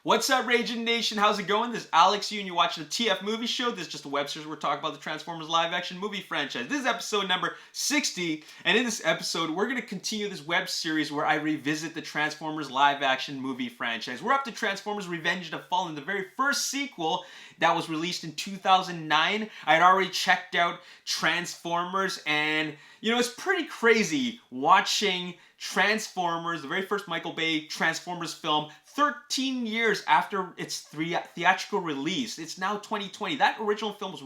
What's up, Ragin Nation? How's it going? This is Alex, and you're watching the TF Movie Show. This is just a web series where we're talking about the Transformers live-action movie franchise. This is episode number 60, and in this episode, we're going to continue this web series where I revisit the Transformers live-action movie franchise. We're up to Transformers Revenge of the Fallen, the very first sequel that was released in 2009. I had already checked out Transformers, and you know, it's pretty crazy watching Transformers, the very first Michael Bay Transformers film, 13 years after its theatrical release. It's now 2020. That original film was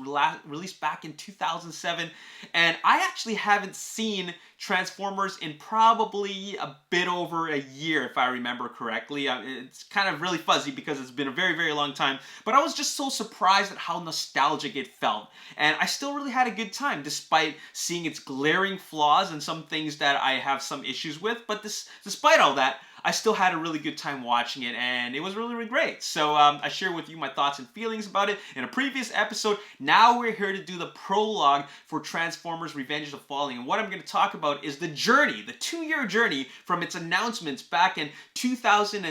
released back in 2007, and I actually haven't seen Transformers in probably a bit over a year, if I remember correctly. It's kind of really fuzzy because it's been a very, very long time, but I was just so surprised at how nostalgic it felt, and I still really had a good time despite seeing its glaring flaws and some things that I have some issues with. But despite all that, I still had a really good time watching it, and it was really, really great. So I shared with you my thoughts and feelings about it in a previous episode. Now we're here to do the prologue for Transformers Revenge of the Fallen, and what I'm going to talk about is the journey, the 2-year journey from its announcements back in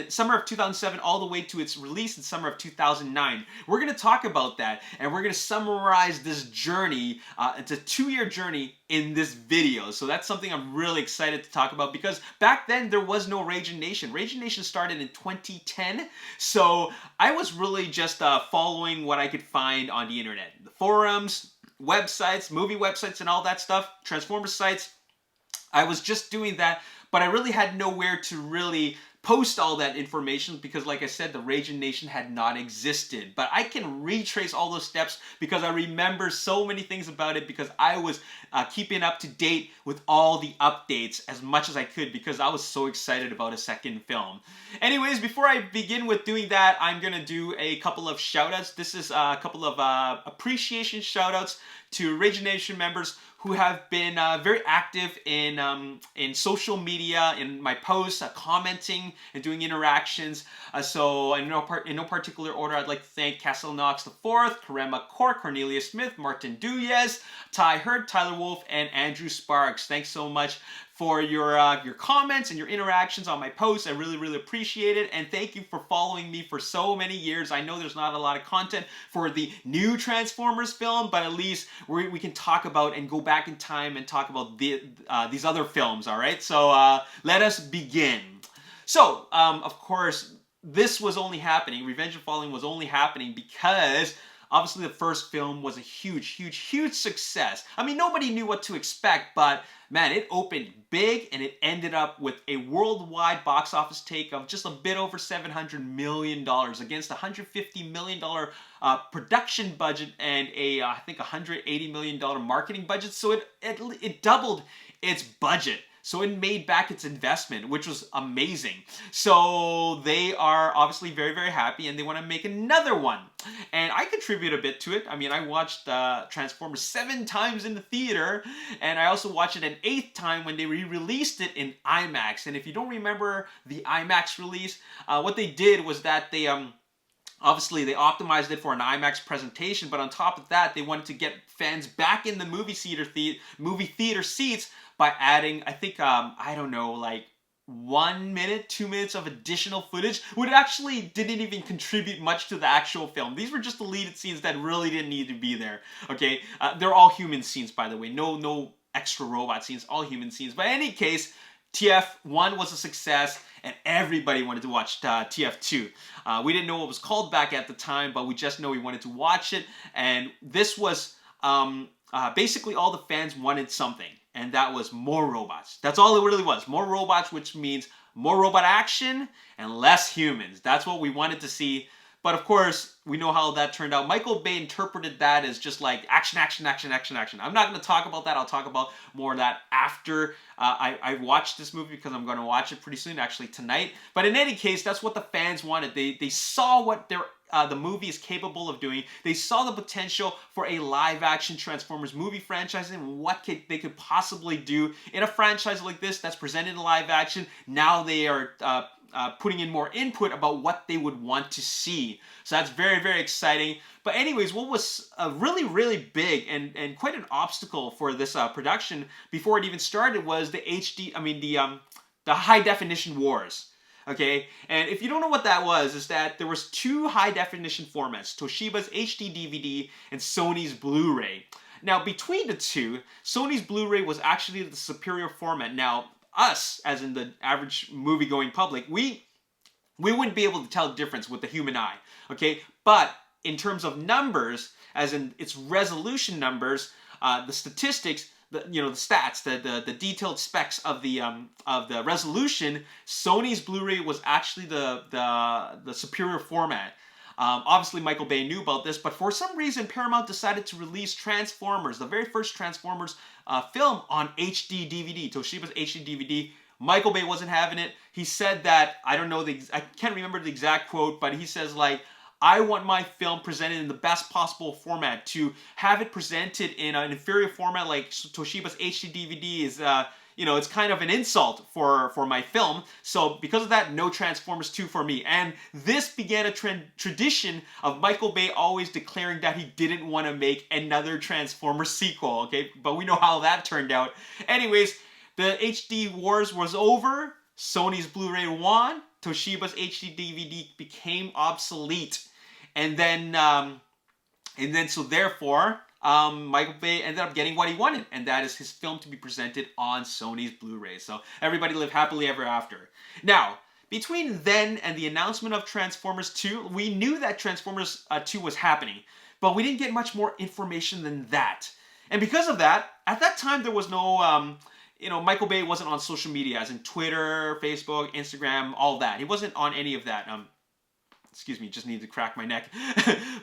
summer of 2007 all the way to its release in summer of 2009. We're going to talk about that, and we're going to summarize this journey. It's a 2-year journey in this video. So that's something I'm really excited to talk about, because back then there was no Ragin Nation. Ragin Nation started in 2010, so I was really just following what I could find on the internet. The forums, websites, movie websites and all that stuff, Transformers sites. I was just doing that, but I really had nowhere to really post all that information because, like I said, the Ragin Nation had not existed. But I can retrace all those steps because I remember so many things about it, because I was keeping up to date with all the updates as much as I could because I was so excited about a second film. Anyways, before I begin with doing that, I'm going to do a couple of shoutouts. This is a couple of appreciation shoutouts to Ragin Nation members who have been very active in social media, in my posts, commenting and doing interactions. So in no particular order, I'd like to thank Castle Knox IV, Karema Cork, Cornelia Smith, Martin Duyez, Ty Hurd, Tyler Wolf, and Andrew Sparks. Thanks so much for your comments and your interactions on my posts. I really, really appreciate it, and thank you for following me for so many years. I know there's not a lot of content for the new Transformers film, but at least we can talk about and go back in time and talk about these other films, all right? So let us begin. So, of course, this was only happening, Revenge of the Fallen was only happening because obviously the first film was a huge, huge, huge success. I mean, nobody knew what to expect, but man, it opened big and it ended up with a worldwide box office take of just a bit over $700 million against a $150 million production budget and I think $180 million marketing budget. So it doubled its budget. So it made back its investment, which was amazing. So they are obviously very, very happy, and they want to make another one. And I contribute a bit to it. I mean, I watched Transformers 7 times in the theater, and I also watched it an 8th time when they re-released it in IMAX. And if you don't remember the IMAX release, what they did was that they obviously, they optimized it for an IMAX presentation, but on top of that, they wanted to get fans back in the movie theater seats by adding, I think, I don't know, like 1 minute, 2 minutes of additional footage, which actually didn't even contribute much to the actual film. These were just deleted scenes that really didn't need to be there, okay? They're all human scenes, by the way. No extra robot scenes, all human scenes. But in any case, TF1 was a success, and everybody wanted to watch TF2. We didn't know what it was called back at the time, but we just know we wanted to watch it, and this was basically all the fans wanted something, and that was more robots. That's all it really was. More robots, which means more robot action and less humans. That's what we wanted to see. But of course, we know how that turned out. Michael Bay interpreted that as just like action, action, action, action, action. I'm not going to talk about that. I'll talk about more of that after I watched this movie, because I'm going to watch it pretty soon, actually tonight. But in any case, that's what the fans wanted. They saw what the movie is capable of doing. They saw the potential for a live-action Transformers movie franchise and what they could possibly do in a franchise like this that's presented in live action. Now they are putting in more input about what they would want to see. So that's very, very exciting. But anyways, what was really, really big and quite an obstacle for this production before it even started was the high definition wars. Okay, and if you don't know what that was, is that there was two high definition formats, Toshiba's HD DVD and Sony's Blu-ray. Now between the two, Sony's Blu-ray was actually the superior format. Now us, as in the average movie-going public, we wouldn't be able to tell the difference with the human eye, okay? But in terms of numbers, as in its resolution numbers, the statistics, the stats, the detailed specs of the resolution, Sony's Blu-ray was actually the superior format. Obviously, Michael Bay knew about this, but for some reason, Paramount decided to release Transformers, the very first Transformers film, on HD DVD, Toshiba's HD DVD. Michael Bay wasn't having it. He said that, I can't remember the exact quote, but he says like, I want my film presented in the best possible format. To have it presented in an inferior format like Toshiba's HD DVD is, it's kind of an insult for my film. So because of that, no Transformers 2 for me. And this began a tradition of Michael Bay always declaring that he didn't want to make another Transformers sequel, okay? But we know how that turned out. Anyways, the HD wars was over. Sony's Blu-ray won. Toshiba's HD DVD became obsolete. And then so therefore, Michael Bay ended up getting what he wanted, and that is his film to be presented on Sony's Blu-ray. So everybody lived happily ever after. Now, between then and the announcement of Transformers 2, we knew that Transformers 2 was happening, but we didn't get much more information than that. And because of that, at that time there was no, Michael Bay wasn't on social media, as in Twitter, Facebook, Instagram, all that. He wasn't on any of that. Excuse me, just needed to crack my neck.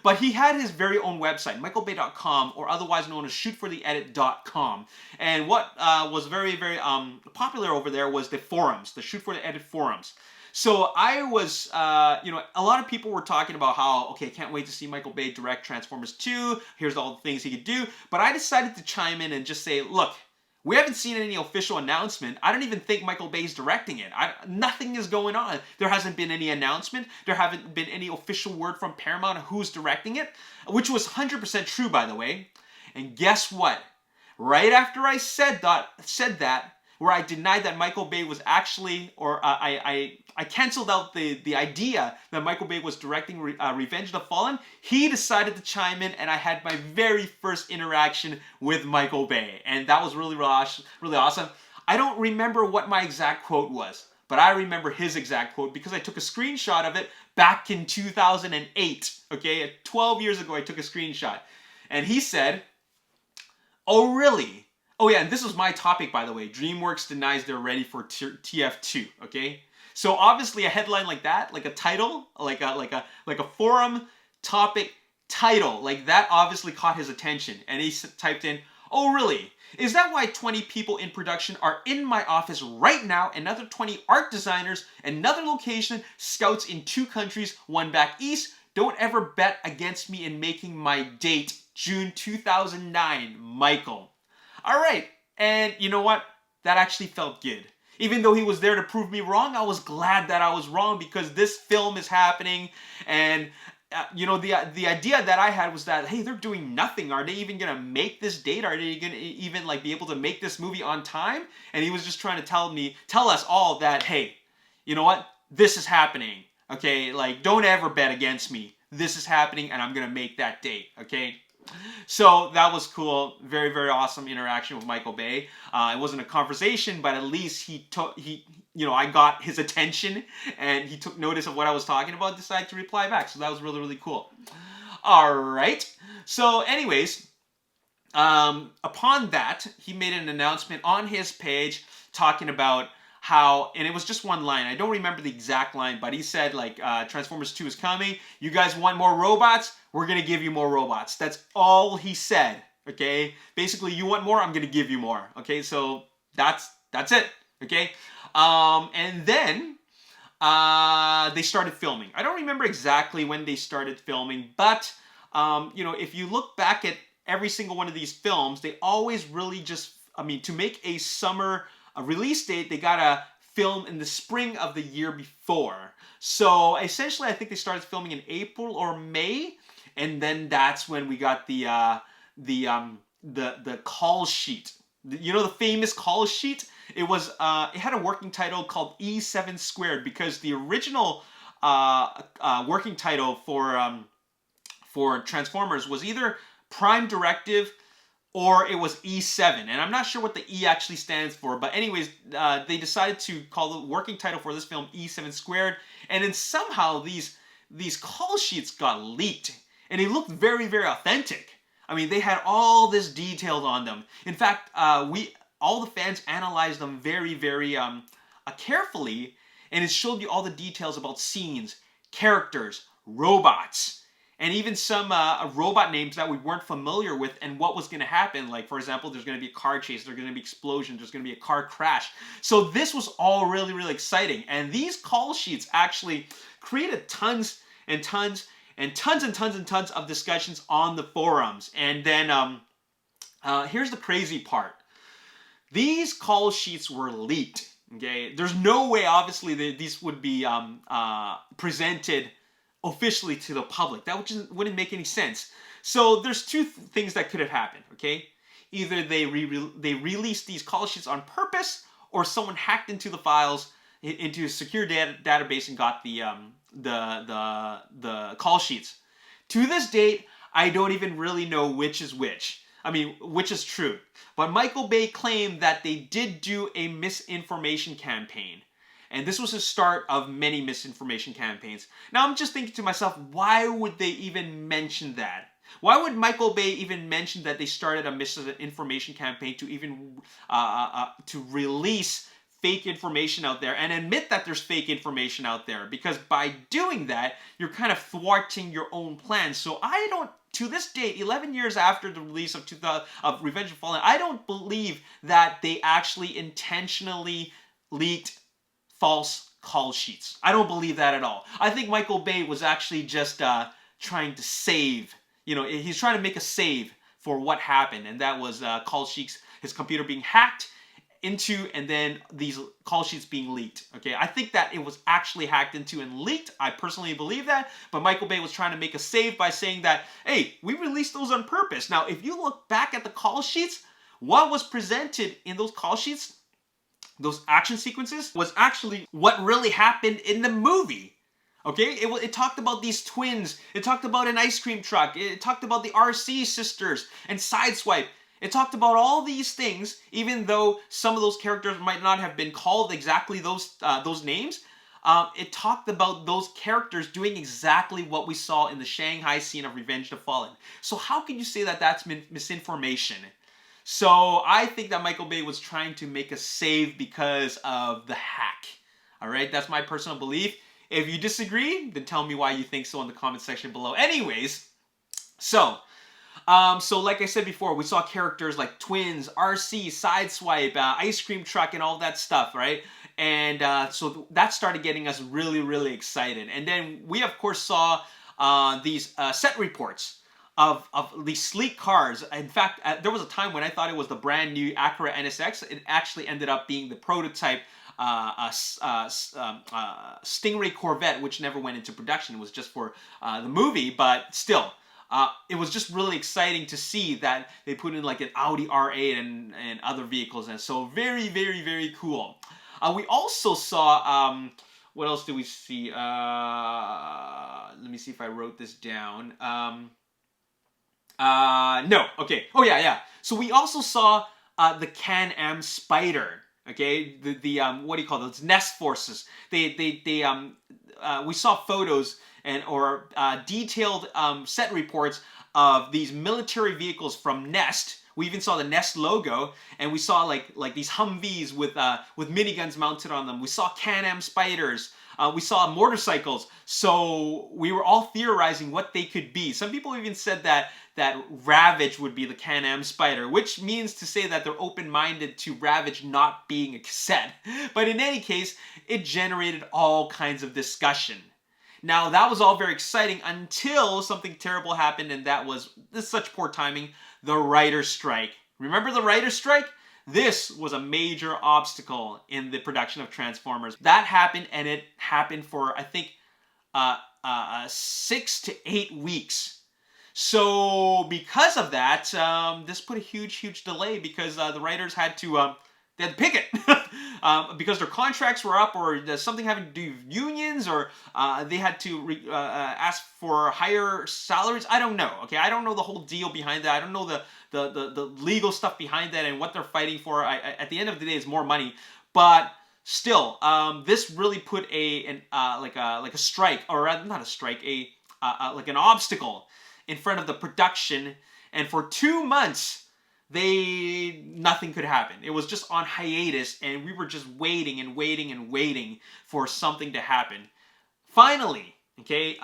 But he had his very own website, michaelbay.com, or otherwise known as shootfortheedit.com. And what was very, very popular over there was the forums, the Shoot for the Edit forums. So I was, a lot of people were talking about how, okay, can't wait to see Michael Bay direct Transformers 2. Here's all the things he could do. But I decided to chime in and just say, look, we haven't seen any official announcement. I don't even think Michael Bay's directing it. Nothing is going on. There hasn't been any announcement. There haven't been any official word from Paramount who's directing it, which was 100% true, by the way. And guess what? Right after I said that, where I denied that Michael Bay was actually, or I canceled out the idea that Michael Bay was directing Revenge of the Fallen, he decided to chime in, and I had my very first interaction with Michael Bay. And that was really awesome. I don't remember what my exact quote was, but I remember his exact quote because I took a screenshot of it back in 2008. Okay, 12 years ago I took a screenshot. And he said, "Oh really? Oh yeah, and this was my topic, by the way. DreamWorks denies they're ready for TF2, okay? So obviously a headline like that, like a title, like a forum topic title, like that obviously caught his attention. And he typed in, "Oh really? Is that why 20 people in production are in my office right now, another 20 art designers, another location, scouts in 2 countries, one back east? Don't ever bet against me in making my date, June 2009, Michael." All right, and you know what? That actually felt good. Even though he was there to prove me wrong, I was glad that I was wrong because this film is happening. And, the idea that I had was that, hey, they're doing nothing. Are they even going to make this date? Are they going to even be able to make this movie on time? And he was just trying to tell us all that, hey, you know what? This is happening, okay? Don't ever bet against me. This is happening and I'm going to make that date, okay? So that was cool. Very, very awesome interaction with Michael Bay. It wasn't a conversation, but at least I got his attention and he took notice of what I was talking about and decided to reply back. So that was really, really cool. All right. So anyways, upon that, he made an announcement on his page talking about how, and it was just one line. I don't remember the exact line, but he said Transformers 2 is coming. You guys want more robots? We're going to give you more robots. That's all he said, okay? Basically, you want more? I'm going to give you more, okay? So that's it, okay? And then they started filming. I don't remember exactly when they started filming, but, if you look back at every single one of these films, they always really to make a summer release date, they gotta film in the spring of the year before. So essentially, I think they started filming in April or May, and then that's when we got the call sheet. The famous call sheet. it had a working title called E7 Squared, because the original working title for Transformers was either Prime Directive or it was E7, and I'm not sure what the E actually stands for, but anyways, they decided to call the working title for this film E7 Squared, and then somehow these call sheets got leaked, and they looked very, very authentic. I mean, they had all this detailed on them. In fact, all the fans analyzed them very, very carefully, and it showed you all the details about scenes, characters, robots, and even some robot names that we weren't familiar with and what was going to happen. Like, for example, there's going to be a car chase, there's going to be explosions, there's going to be a car crash. So this was all really, really exciting. And these call sheets actually created tons and tons and tons and tons and tons of discussions on the forums. And then here's the crazy part. These call sheets were leaked. Okay, there's no way, obviously, that these would be presented officially to the public. That wouldn't make any sense. So there's two things that could have happened. Okay, either they released these call sheets on purpose, or someone hacked into the files into a secure database and got the call sheets. To this date, I don't even really know which is which. I mean, which is true. But Michael Bay claimed that they did do a misinformation campaign. And this was the start of many misinformation campaigns. Now I'm just thinking to myself, why would they even mention that? Why would Michael Bay even mention that they started a misinformation campaign to even to release fake information out there and admit that there's fake information out there? Because by doing that, you're kind of thwarting your own plans. So I don't, to this date, 11 years after the release of Revenge of the Fallen, I don't believe that they actually intentionally leaked false call sheets. I don't believe that at all. I think Michael Bay was actually just trying to save, he's trying to make a save for what happened, and that was call sheets, his computer being hacked into, and then these call sheets being leaked. Okay, I think that it was actually hacked into and leaked. I personally believe that, but Michael Bay was trying to make a save by saying that, hey, we released those on purpose. Now, if you look back at the call sheets, what was presented in those call sheets, those action sequences, was actually what really happened in the movie. Okay, it talked about these twins, it talked about an ice cream truck, it talked about the RC sisters and Sideswipe. It talked about all these things, even though some of those characters might not have been called exactly those names. It talked about those characters doing exactly what we saw in the Shanghai scene of Revenge of the Fallen. So how can you say that that's misinformation? So I think that Michael Bay was trying to make a save because of the hack. All right, that's my personal belief. If you disagree, then tell me why you think so in the comment section below. Anyways, so like I said before, we saw characters like twins, RC, Sideswipe, ice cream truck, and all that stuff, right? And so that started getting us really, really excited. And then we, of course, saw these set reports of these sleek cars. In fact, there was a time when I thought it was the brand new Acura NSX. It actually ended up being the prototype Stingray Corvette, which never went into production. It was just for the movie, but still. It was just really exciting to see that they put in like an Audi R8 and other vehicles, and so very, very, very cool. We also saw, what else did we see? Let me see if I wrote this down. No, okay. Oh yeah. So we also saw the Can-Am Spider. Okay, the what do you call those? Nest Forces. We saw photos or detailed set reports of these military vehicles from Nest. We even saw the Nest logo, and we saw like these Humvees with miniguns mounted on them. We saw Can-Am Spiders. We saw motorcycles. So we were all theorizing what they could be. Some people even said that Ravage would be the Can-Am Spider, which means to say that they're open-minded to Ravage not being a cassette. But in any case, it generated all kinds of discussion. Now, that was all very exciting until something terrible happened, and that was, this is such poor timing, the writer's strike. Remember the writer's strike? This was a major obstacle in the production of Transformers. That happened, and it happened for, I think, 6 to 8 weeks. So, because of that, this put a huge, huge delay because the writers had to They had to picket because their contracts were up, or there's something having to do with unions, or they had to ask for higher salaries. I don't know. Okay, I don't know the whole deal behind that. I don't know the legal stuff behind that and what they're fighting for. At the end of the day, it's more money, but still, this really put like a strike, or not a strike, like an obstacle in front of the production, and for 2 months nothing could happen. It was just on hiatus, and we were just waiting and waiting and waiting for something to happen. Finally, okay,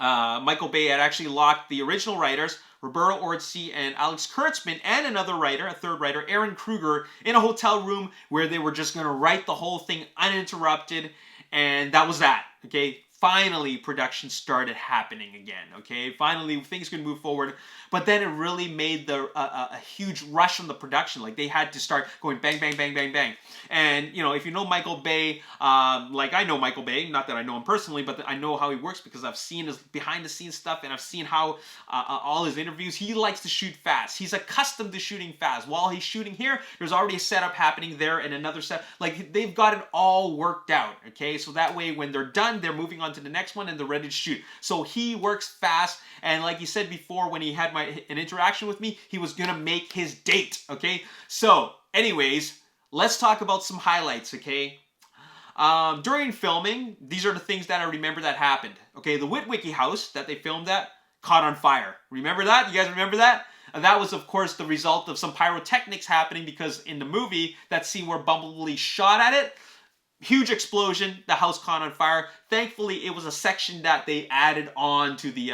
Michael Bay had actually locked the original writers, Roberto Orci and Alex Kurtzman, and another writer, a third writer, Aaron Kruger, in a hotel room where they were just going to write the whole thing uninterrupted, and that was that, okay? Finally, production started happening again, okay? Finally, things could move forward, but then it really made a huge rush on the production. Like, they had to start going bang, bang, bang, bang, bang. And, you know, if you know Michael Bay, like I know Michael Bay, not that I know him personally, but I know how he works because I've seen his behind-the-scenes stuff, and I've seen how all his interviews, he likes to shoot fast. He's accustomed to shooting fast. While he's shooting here, there's already a setup happening there and another set. Like, they've got it all worked out, okay? So that way, when they're done, they're moving on to the next one and they're ready to shoot. So he works fast, and like he said before when he had an interaction with me, he was gonna make his date, okay? So, anyways, let's talk about some highlights, okay? During filming, these are the things that I remember that happened. Okay, the Witwicky house that they filmed at caught on fire. Remember that? You guys remember that? That was, of course, the result of some pyrotechnics happening, because in the movie, that scene where Bumblebee shot at it, huge explosion, the house caught on fire. Thankfully, it was a section that they added on to the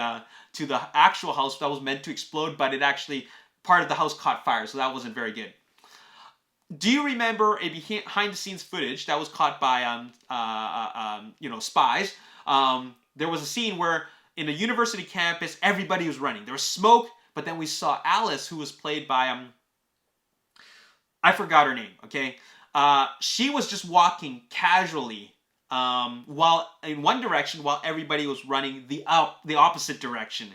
actual house that was meant to explode, but it actually, part of the house caught fire, so that wasn't very good. Do you remember a behind-the-scenes footage that was caught by spies? There was a scene where in a university campus, everybody was running. There was smoke, but then we saw Alice, who was played by I forgot her name. Okay, she was just walking casually while in one direction, while everybody was running the opposite direction,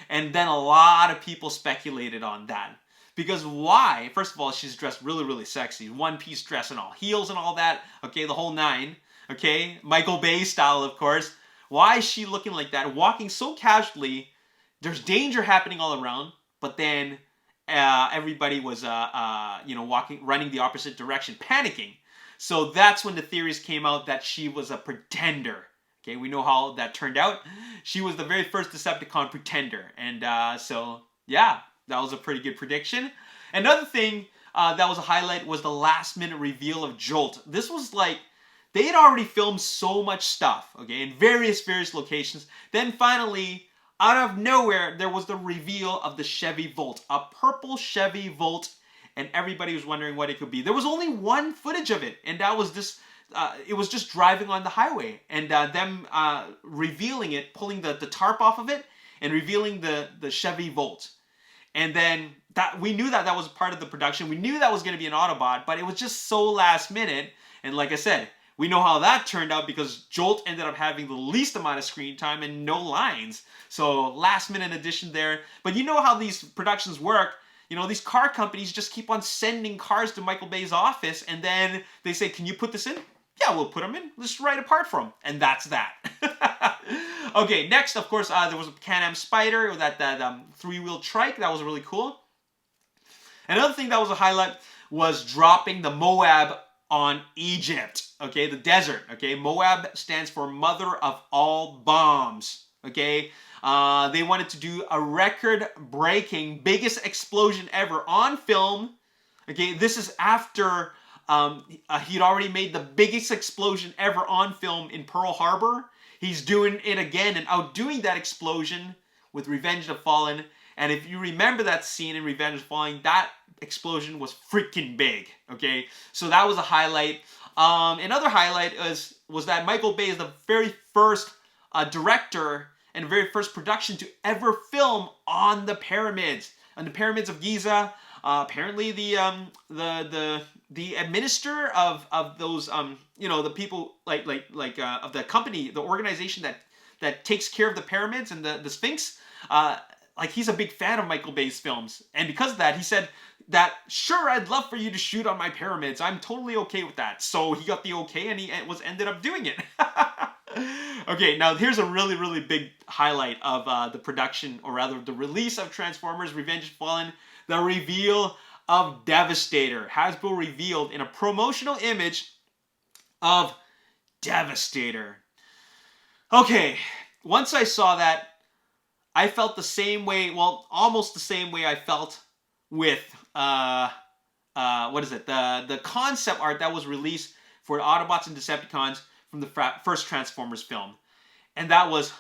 and then a lot of people speculated on that. Because why? First of all, she's dressed really, really sexy. One-piece dress and all. Heels and all that. Okay, the whole nine. Okay, Michael Bay style, of course. Why is she looking like that? Walking so casually. There's danger happening all around. But then everybody was, running the opposite direction, panicking. So that's when the theories came out that she was a pretender. Okay, we know how that turned out. She was the very first Decepticon pretender. And so, yeah. That was a pretty good prediction. Another thing that was a highlight was the last minute reveal of Jolt. This was like, they had already filmed so much stuff, okay, in various locations. Then finally, out of nowhere, there was the reveal of the Chevy Volt. A purple Chevy Volt, and everybody was wondering what it could be. There was only one footage of it, and that was this, it was just driving on the highway. And them revealing it, pulling the tarp off of it, and revealing the Chevy Volt. And then we knew that was part of the production. We knew that was going to be an Autobot, but it was just so last minute. And like I said, we know how that turned out because Jolt ended up having the least amount of screen time and no lines. So last minute addition there. But you know how these productions work. You know, these car companies just keep on sending cars to Michael Bay's office, and then they say, can you put this in? Yeah, we'll put them in. Let's write a part for them. And that's that. Okay, next, of course, there was a Can-Am Spider, that three-wheel trike. That was really cool. Another thing that was a highlight was dropping the Moab on Egypt. Okay, the desert. Okay, Moab stands for Mother of All Bombs. Okay, they wanted to do a record-breaking, biggest explosion ever on film. Okay, this is after he'd already made the biggest explosion ever on film in Pearl Harbor. He's doing it again and outdoing that explosion with Revenge of the Fallen. And if you remember that scene in Revenge of the Fallen, that explosion was freaking big. Okay, so that was a highlight. Another highlight was that Michael Bay is the very first director and very first production to ever film on the pyramids. On the pyramids of Giza. Apparently the administrator of those the people of the company, the organization that takes care of the pyramids and the Sphinx, like he's a big fan of Michael Bay's films, and because of that, he said that, sure, I'd love for you to shoot on my pyramids. I'm totally okay with that. So he got the okay, and he ended up doing it. Okay, now here's a really, really big highlight of the production, or rather the release of Transformers Revenge of the Fallen, the reveal of Devastator. Hasbro revealed in a promotional image of Devastator. Okay, once I saw that, I felt the same way, well, almost the same way I felt with, what is it? The concept art that was released for Autobots and Decepticons from the first Transformers film. And that was,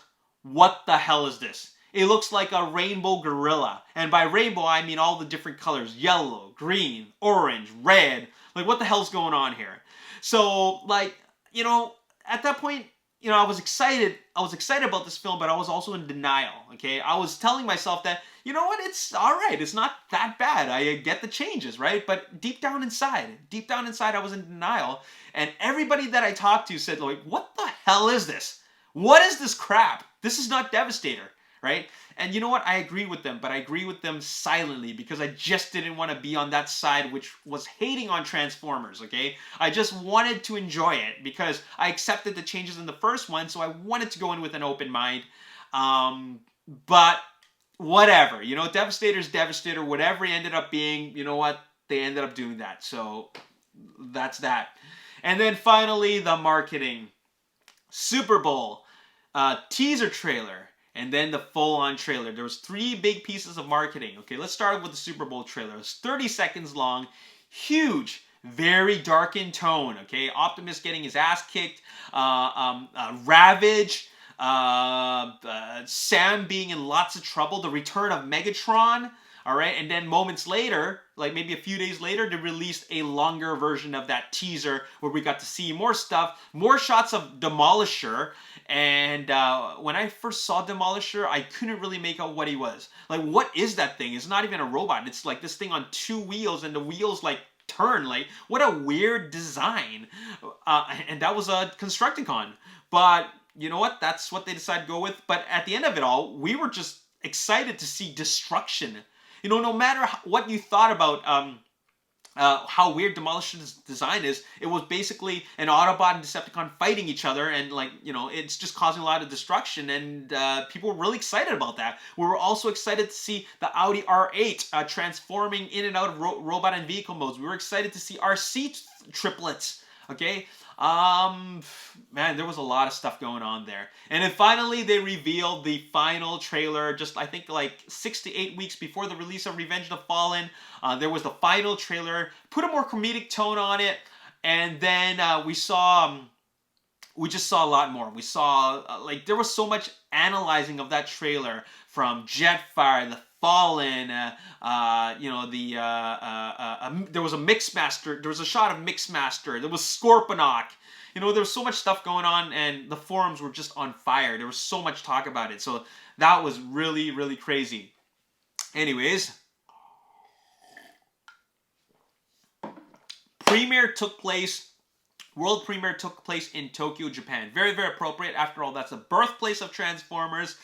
what the hell is this? It looks like a rainbow gorilla. And by rainbow, I mean all the different colors. Yellow, green, orange, red. Like, what the hell's going on here? So, like, you know, at that point, you know, I was excited about this film, but I was also in denial, okay? I was telling myself that, you know what, it's all right. It's not that bad. I get the changes, right? But deep down inside, I was in denial. And everybody that I talked to said, like, what the hell is this? What is this crap? This is not Devastator, right? And you know what? I agree with them, but I agree with them silently because I just didn't want to be on that side which was hating on Transformers, okay? I just wanted to enjoy it because I accepted the changes in the first one, so I wanted to go in with an open mind. But whatever, you know, Devastator's Devastator, whatever he ended up being, you know what? They ended up doing that, so that's that. And then finally, the marketing. Super Bowl, teaser trailer, and then the full-on trailer. There was 3 big pieces of marketing. Okay, let's start with the Super Bowl trailer. It was 30 seconds long, huge, very dark in tone. Okay, Optimus getting his ass kicked, Ravage, Sam being in lots of trouble, the return of Megatron. All right, and then moments later, like maybe a few days later, they released a longer version of that teaser where we got to see more stuff, more shots of Demolisher. And when I first saw Demolisher, I couldn't really make out what he was. Like, what is that thing? It's not even a robot. It's like this thing on 2 wheels, and the wheels like turn. Like, what a weird design. And that was a Constructicon. But you know what? That's what they decided to go with. But at the end of it all, we were just excited to see destruction. You know, no matter what you thought about how weird Demolisher's design is, it was basically an Autobot and Decepticon fighting each other, and like, you know, it's just causing a lot of destruction, and people were really excited about that. We were also excited to see the Audi R8 transforming in and out of robot and vehicle modes. We were excited to see RC triplets, okay? Man, there was a lot of stuff going on there. And then finally, they revealed the final trailer, just I think like 6 to 8 weeks before the release of Revenge of the Fallen. There was the final trailer, put a more comedic tone on it, and then we just saw a lot more. We saw, like, there was so much analyzing of that trailer, from Jetfire, the Fallen, you know, there was a Mixmaster, there was a shot of Mixmaster, there was Scorponok. You know, there was so much stuff going on, and the forums were just on fire. There was so much talk about it, so that was really, really crazy. Anyways, world premiere took place in Tokyo, Japan. Very, very appropriate. After all, that's the birthplace of Transformers.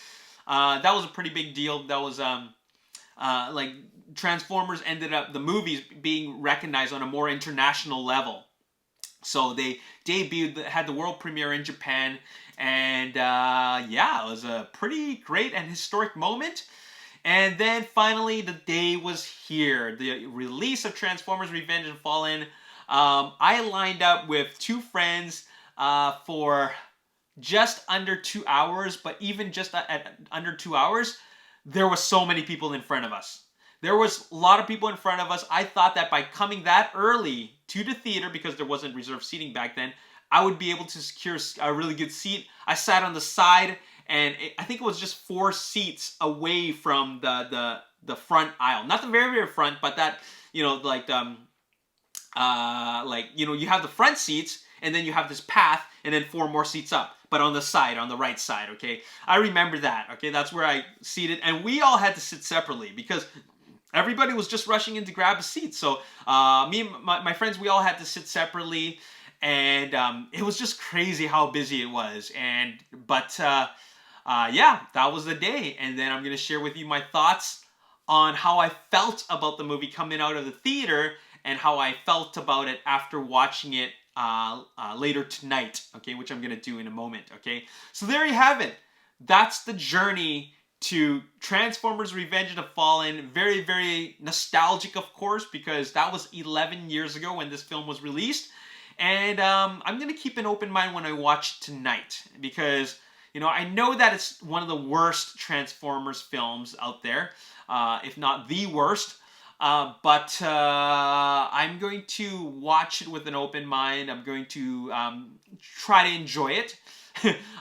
That was a pretty big deal. That was, like, Transformers ended up, the movies being recognized on a more international level. So they debuted, had the world premiere in Japan, and yeah, it was a pretty great and historic moment. And then finally, the day was here. The release of Transformers Revenge of the Fallen. I lined up with 2 friends for just under 2 hours, but even just at under 2 hours, there were so many people in front of us. There was a lot of people in front of us. I thought that by coming that early to the theater, because there wasn't reserved seating back then, I would be able to secure a really good seat. I sat on the side, and I think it was just 4 seats away from the front aisle. Not the very, very front, but that, you know, like, you know, you have the front seats, and then you have this path, and then 4 more seats up, but on the side, on the right side, okay? I remember that, okay? That's where I seated, and we all had to sit separately because everybody was just rushing in to grab a seat. So me and my friends, we all had to sit separately, and it was just crazy how busy it was. But yeah, that was the day. And then I'm going to share with you my thoughts on how I felt about the movie coming out of the theater and how I felt about it after watching it later tonight, okay, which I'm going to do in a moment, okay? So there you have it. That's the journey to Transformers Revenge of the Fallen. Very, very nostalgic, of course, because that was 11 years ago when this film was released. And I'm going to keep an open mind when I watch it tonight because, you know, I know that it's one of the worst Transformers films out there, if not the worst. But I'm going to watch it with an open mind. I'm going to try to enjoy it.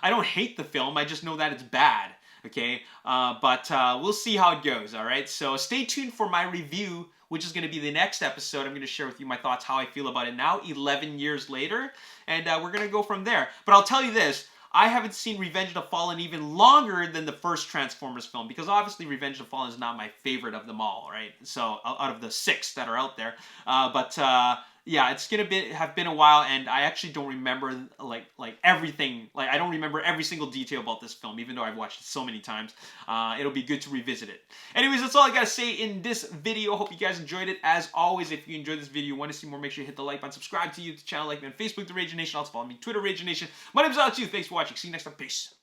I don't hate the film. I just know that it's bad. Okay, but we'll see how it goes. All right, so stay tuned for my review, which is going to be the next episode. I'm going to share with you my thoughts, how I feel about it now, 11 years later, and we're going to go from there. But I'll tell you this. I haven't seen Revenge of the Fallen even longer than the first Transformers film, because obviously Revenge of the Fallen is not my favorite of them all, right? So out of the 6 that are out there, yeah, it's gonna have been a while, and I actually don't remember like everything. Like I don't remember every single detail about this film, even though I've watched it so many times. It'll be good to revisit it. Anyways, that's all I gotta say in this video. Hope you guys enjoyed it. As always, if you enjoyed this video, want to see more, make sure you hit the like button, subscribe to the channel, like me on Facebook, The Ragin Nation. Also follow me on Twitter, Ragin Nation. My name's Alex. Thanks for watching. See you next time. Peace.